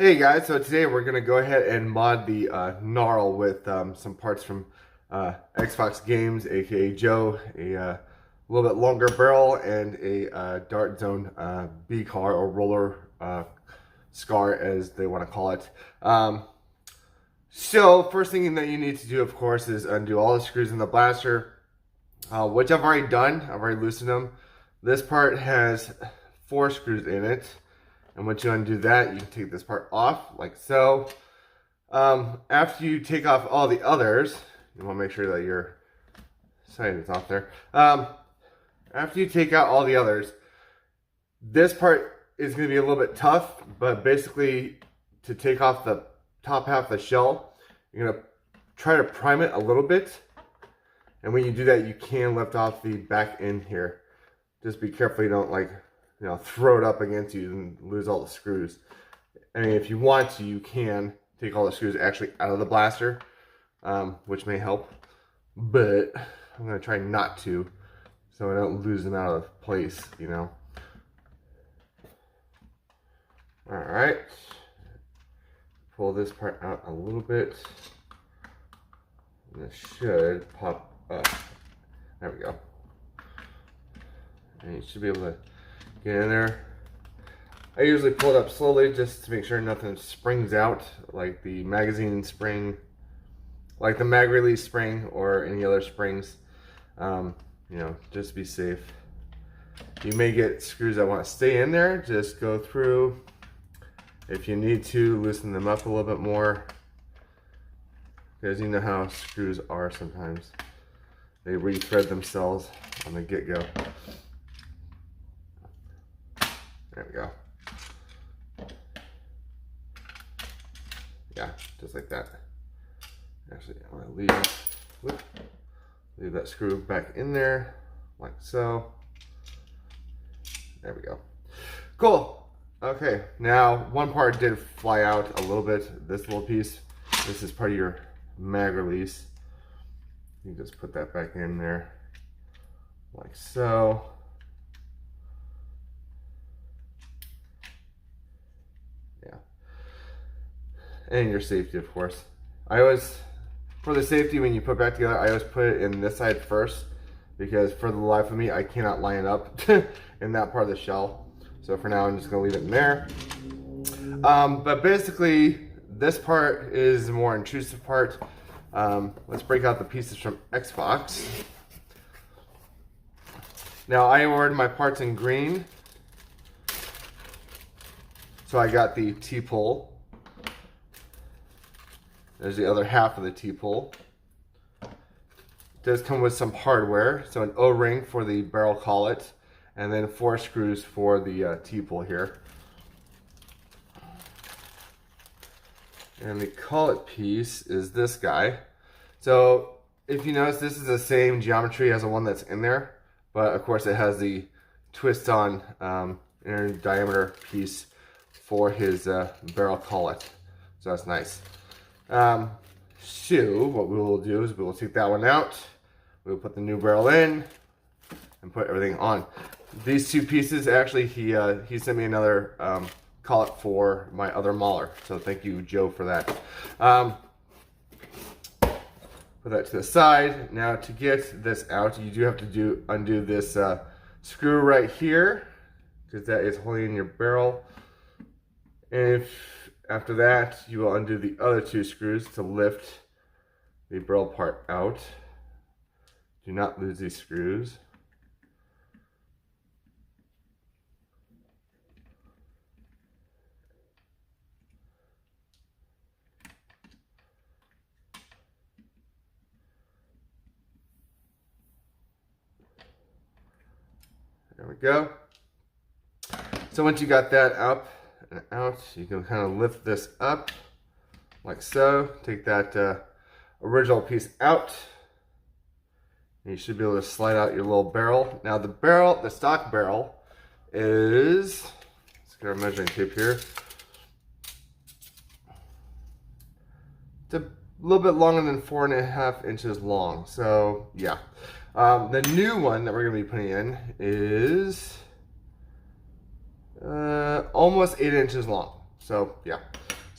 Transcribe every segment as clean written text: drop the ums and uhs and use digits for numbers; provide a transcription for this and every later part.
Hey guys, so today we're going to go ahead and mod the Gnarl with some parts from XFOXGAMES, aka Joe, a little bit longer barrel, and a Dart Zone B-car or roller scar as they want to call it. So first thing that you need to do, of course, is undo all the screws in the blaster, which I've already done. I've already loosened them. This part has 4 screws in it. And once you undo that, you can take this part off, like so. After you take off all the others, you want to make sure that your side is off there. After you take out all the others, this part is going to be a little bit tough, but basically to take off the top half of the shell, you're going to try to prime it a little bit. And when you do that, you can lift off the back end here. Just be careful you don't throw it up against you and lose all the screws. I mean, if you want to, you can take all the screws actually out of the blaster, which may help, but I'm going to try not to so I don't lose them out of place, you know. Alright, pull this part out a little bit, and it should pop up. There we go. And you should be able to get in there. I usually pull it up slowly just to make sure nothing springs out, like the magazine spring, like the mag release spring or any other springs. You know, just to be safe. You may get screws that want to stay in there. Just go through. If you need to, loosen them up a little bit more, because you know how screws are sometimes. They re-thread themselves on the get-go. There we go. Yeah, just like that. Actually, I want to leave that screw back in there, like so. There we go. Cool. Okay, now one part did fly out a little bit. This little piece. This is part of your mag release. You just put that back in there, like so. And your safety, of course. For the safety, when you put back together, I always put it in this side first, because for the life of me, I cannot line up in that part of the shell. So for now, I'm just gonna leave it in there. But basically, this part is the more intrusive part. Let's break out the pieces from XFOX. Now, I ordered my parts in green. So I got the T-pull. There's the other half of the T-pull. It does come with some hardware, so an O-ring for the barrel collet, and then 4 screws for the T-pull here. And the collet piece is this guy. So if you notice, this is the same geometry as the one that's in there, but of course it has the twist-on inner diameter piece for his barrel collet. So that's nice. So what we will do is we will take that one out, we'll put the new barrel in, and put everything on. These 2 pieces, actually, he sent me another collet for my other mauler, so thank you, Joe, for that. Put that to the side. Now to get this out, you do have to undo this screw right here, because that is holding in your barrel. And after that, you will undo the other 2 screws to lift the barrel part out. Do not lose these screws. There we go. So once you got that up and out, you can kind of lift this up like so. Take that original piece out, and you should be able to slide out your little barrel. Now the stock barrel is, let's get our measuring tape here. It's a little bit longer than 4.5 inches long. So yeah, the new one that we're going to be putting in is almost 8 inches long. So yeah,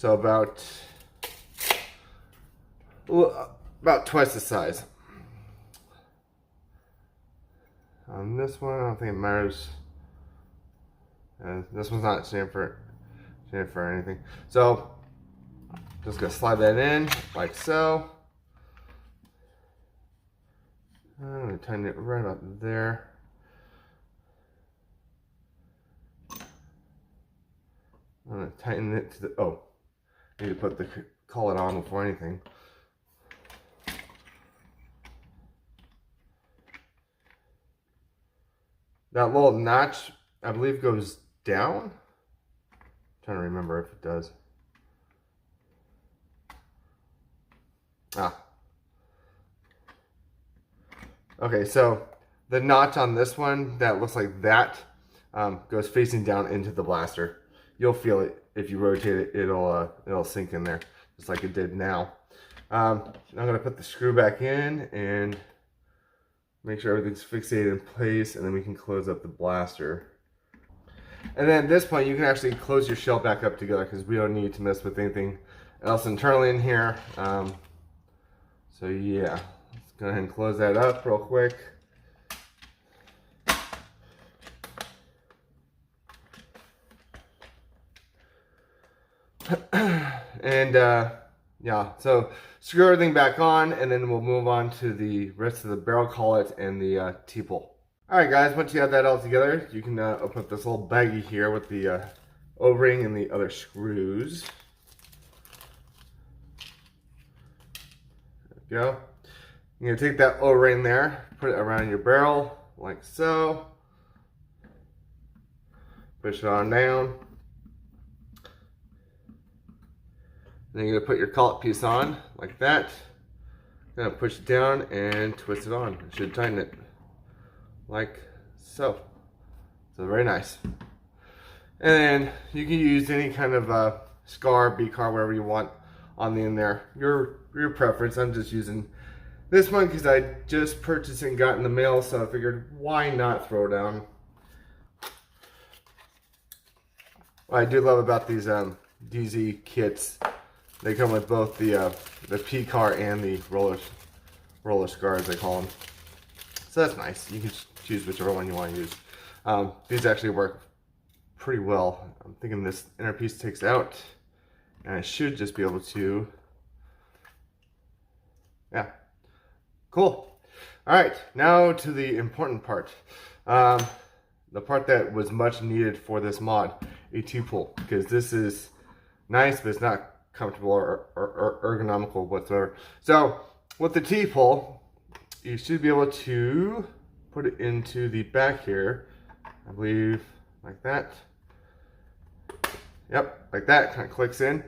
So about twice the size. On this one, I don't think it matters. And this one's not chamfer or anything. So just gonna slide that in like so. I'm gonna tighten it right up there. I'm gonna tighten it to the, oh, I need to put the collet on before anything. That little notch, I believe, goes down. I'm trying to remember if it does. Ah. Okay, so the notch on this one that looks like that goes facing down into the blaster. You'll feel it if you rotate it. It'll sink in there just like it did now. I'm gonna put the screw back in and make sure everything's fixated in place, and then we can close up the blaster. And then at this point, you can actually close your shell back up together because we don't need to mess with anything else internally in here. So yeah, let's go ahead and close that up real quick. And yeah, so screw everything back on, and then we'll move on to the rest of the barrel collet and the T-pull. Alright guys, once you have that all together, you can open up this little baggie here with the O-ring and the other screws. There we go. You're going to take that O-ring there, put it around your barrel, like so. Push it on down. Then you're going to put your collet piece on, like that. You're going to push it down and twist it on. It should tighten it, like so. So very nice. And then you can use any kind of scar, B-car, whatever you want on the end there. Your preference. I'm just using this one because I just purchased it and got in the mail, so I figured why not throw down. What I do love about these DZ kits, they come with both the P-car and the roller scars, they call them. So that's nice. You can choose whichever one you want to use. These actually work pretty well. I'm thinking this inner piece takes out, and I should just be able to, yeah, cool. All right, now to the important part. The part that was much needed for this mod, a T-pull, because this is nice, but it's not comfortable or ergonomical whatsoever. So with the T-pull, you should be able to put it into the back here, I believe, like that. Yep, like that, kind of clicks in.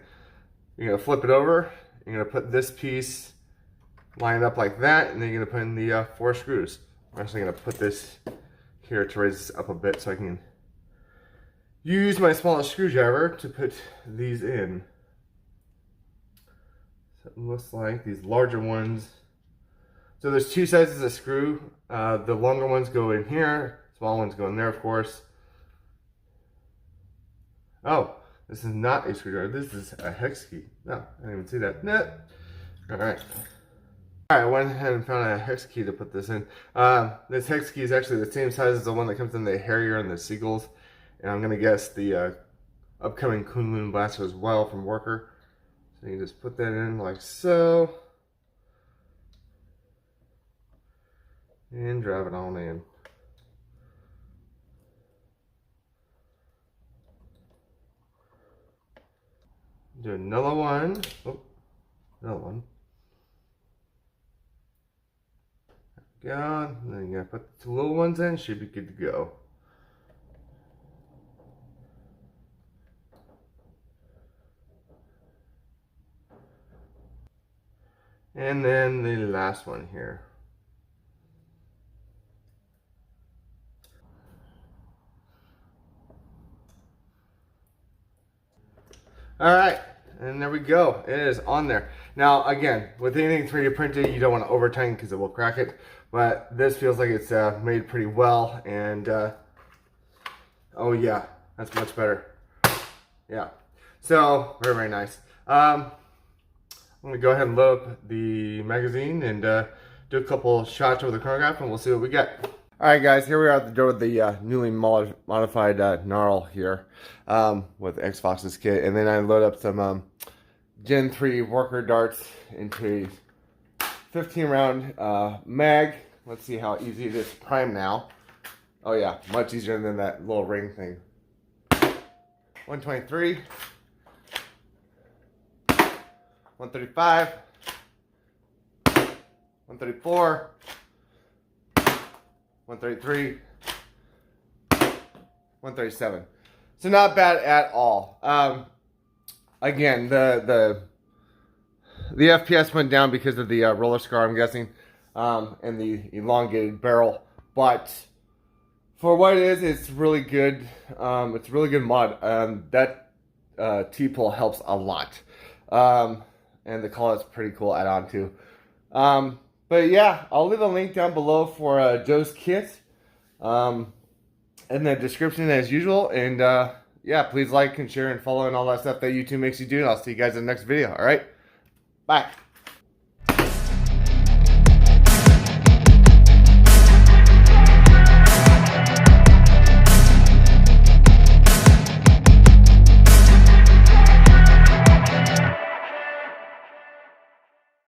You're gonna flip it over. You're gonna put this piece lined up like that, and then you're gonna put in the 4 screws. I'm actually gonna put this here to raise this up a bit so I can use my smallest screwdriver to put these in. So it looks like these larger ones. So there's 2 sizes of screw. The longer ones go in here, small ones go in there, of course. Oh, this is not a screwdriver. This is a hex key. No, I didn't even see that. No. All right. All right, I went ahead and found a hex key to put this in. This hex key is actually the same size as the one that comes in the Harrier and the Seagulls. And I'm gonna guess the upcoming Kunlun blaster as well from Worker. So you just put that in like so. And drive it on in. Do another one. Oh, another one. There we go. And then you gotta put the 2 little ones in. Should be good to go. And then the last one here. All right, and there we go. It is on there. Now, again, with anything 3D printed, you don't want to over tighten because it will crack it. But this feels like it's made pretty well, and oh yeah, that's much better. Yeah, so very, very nice. I'm gonna go ahead and load up the magazine and do a couple shots over the chronograph, and we'll see what we get. All right, guys, here we are at the door with the newly modified Gnarl here with XFOX's kit, and then I load up some Gen 3 worker darts into a 15 round mag. Let's see how easy it is to prime now. Oh yeah, much easier than that little ring thing. 123, 135, 134, 133, 137. So not bad at all. Again, the FPS went down because of the roller scar, I'm guessing, and the elongated barrel. But for what it is, it's really good. It's a really good mod. That T-pull helps a lot. And the collet's pretty cool add-on too. But yeah, I'll leave a link down below for Joe's kit in the description as usual. And yeah, please like and share and follow and all that stuff that YouTube makes you do. And I'll see you guys in the next video. All right, bye.